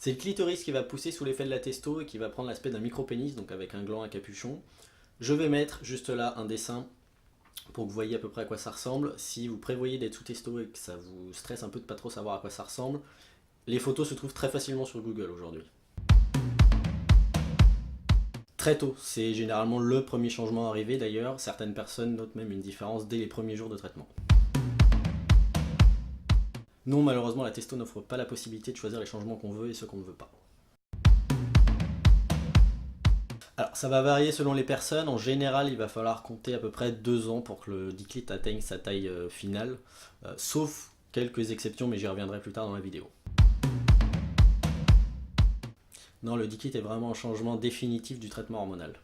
C'est le clitoris qui va pousser sous l'effet de la testo et qui va prendre l'aspect d'un micro-pénis, donc avec un gland, un capuchon. Je vais mettre juste là un dessin pour que vous voyez à peu près à quoi ça ressemble. Si vous prévoyez d'être sous testo et que ça vous stresse un peu de pas trop savoir à quoi ça ressemble, les photos se trouvent très facilement sur Google aujourd'hui. Très tôt, c'est généralement le premier changement arrivé d'ailleurs. Certaines personnes notent même une différence dès les premiers jours de traitement. Non, malheureusement, la testo n'offre pas la possibilité de choisir les changements qu'on veut et ceux qu'on ne veut pas. Alors, ça va varier selon les personnes. En général, il va falloir compter à peu près 2 ans pour que le diclit atteigne sa taille finale, sauf quelques exceptions, mais j'y reviendrai plus tard dans la vidéo. Non, le diclit est vraiment un changement définitif du traitement hormonal.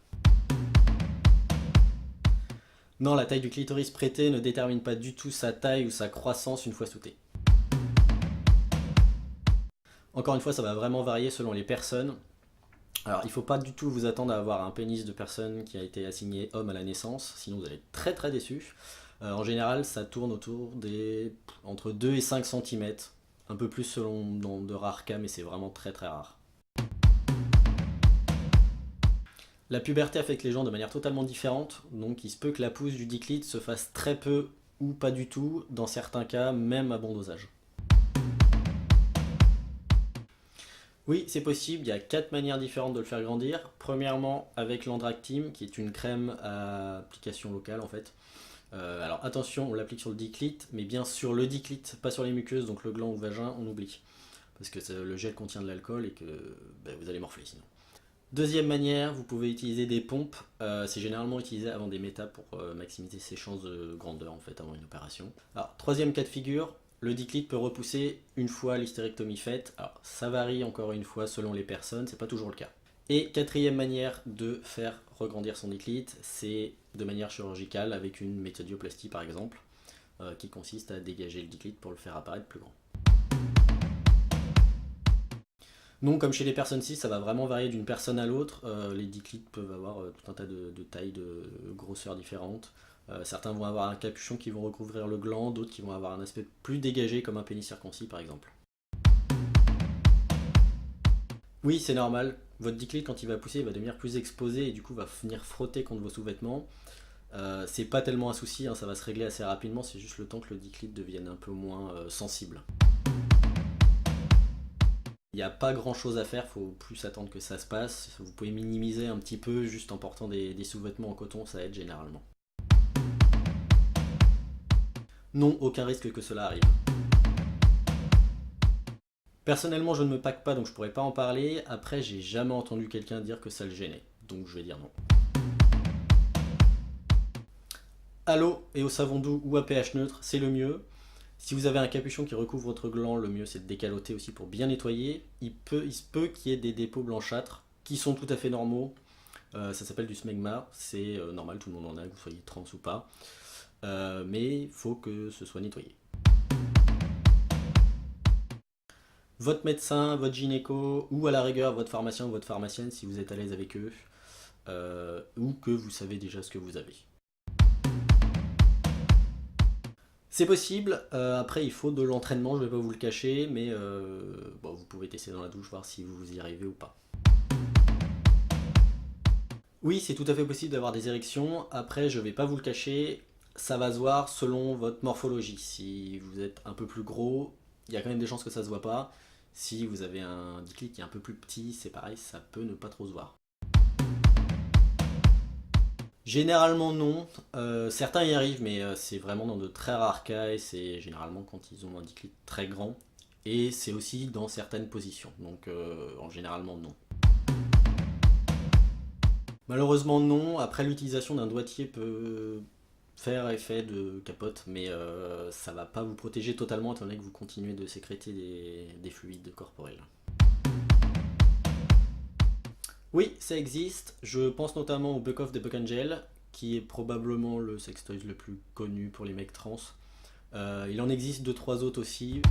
Non, la taille du clitoris prêté ne détermine pas du tout sa taille ou sa croissance une fois souté. Encore une fois, ça va vraiment varier selon les personnes. Alors, il ne faut pas du tout vous attendre à avoir un pénis de personne qui a été assigné homme à la naissance, sinon vous allez être très très déçu. En général, ça tourne autour des entre 2 et 5 cm, un peu plus selon dans de rares cas, mais c'est vraiment très très rare. La puberté affecte les gens de manière totalement différente, donc il se peut que la pousse du diclit se fasse très peu ou pas du tout, dans certains cas même à bon dosage. Oui, c'est possible, il y a 4 manières différentes de le faire grandir. Premièrement, avec l'Andractym, qui est une crème à application locale en fait. Alors attention, on l'applique sur le diclit, mais bien sur le diclit, pas sur les muqueuses, donc le gland ou vagin, on oublie. Parce que le gel contient de l'alcool et que vous allez morfler sinon. Deuxième manière, vous pouvez utiliser des pompes. C'est généralement utilisé avant des méta pour maximiser ses chances de grandeur en fait avant une opération. Alors, troisième cas de figure, le diclit peut repousser une fois l'hystérectomie faite. Alors ça varie encore une fois selon les personnes, c'est pas toujours le cas. Et quatrième manière de faire regrandir son diclit, c'est de manière chirurgicale avec une méthodioplastie par exemple, qui consiste à dégager le diclit pour le faire apparaître plus grand. Non, comme chez les personnes cis, ça va vraiment varier d'une personne à l'autre. Les diclits peuvent avoir tout un tas de tailles, de grosseurs différentes. Certains vont avoir un capuchon qui vont recouvrir le gland, d'autres qui vont avoir un aspect plus dégagé comme un pénis circoncis par exemple. Oui, c'est normal. Votre diclit, quand il va pousser, il va devenir plus exposé et du coup va venir frotter contre vos sous-vêtements. C'est pas tellement un souci, hein, ça va se régler assez rapidement, c'est juste le temps que le diclit devienne un peu moins sensible. Il n'y a pas grand chose à faire, il faut plus attendre que ça se passe. Vous pouvez minimiser un petit peu juste en portant des sous-vêtements en coton, ça aide généralement. Non, aucun risque que cela arrive. Personnellement, je ne me pack pas, donc je pourrais pas en parler. Après, j'ai jamais entendu quelqu'un dire que ça le gênait, donc je vais dire non. À l'eau et au savon doux ou à pH neutre, c'est le mieux. Si vous avez un capuchon qui recouvre votre gland, le mieux c'est de décaloter aussi pour bien nettoyer. Il se peut qu'il y ait des dépôts blanchâtres qui sont tout à fait normaux. Ça s'appelle du smegma, c'est normal, tout le monde en a, que vous soyez trans ou pas. Mais il faut que ce soit nettoyé. Votre médecin, votre gynéco, ou à la rigueur votre pharmacien ou votre pharmacienne si vous êtes à l'aise avec eux, ou que vous savez déjà ce que vous avez. C'est possible, après il faut de l'entraînement, je ne vais pas vous le cacher, mais vous pouvez tester dans la douche, voir si vous y arrivez ou pas. Oui, c'est tout à fait possible d'avoir des érections, après je ne vais pas vous le cacher, ça va se voir selon votre morphologie. Si vous êtes un peu plus gros, il y a quand même des chances que ça ne se voit pas. Si vous avez un diclit qui est un peu plus petit, c'est pareil, ça peut ne pas trop se voir. Généralement non, certains y arrivent mais c'est vraiment dans de très rares cas et c'est généralement quand ils ont un diclit très grand et c'est aussi dans certaines positions, donc en généralement non. Malheureusement non, après l'utilisation d'un doigtier peut faire effet de capote mais ça va pas vous protéger totalement étant donné que vous continuez de sécréter des fluides corporels. Oui, ça existe. Je pense notamment au Buck Off des Buck Angel, qui est probablement le sextoy le plus connu pour les mecs trans. Il en existe 2-3 autres aussi.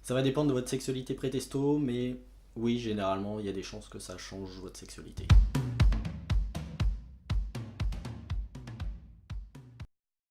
Ça va dépendre de votre sexualité pré-testo, mais oui, généralement, il y a des chances que ça change votre sexualité.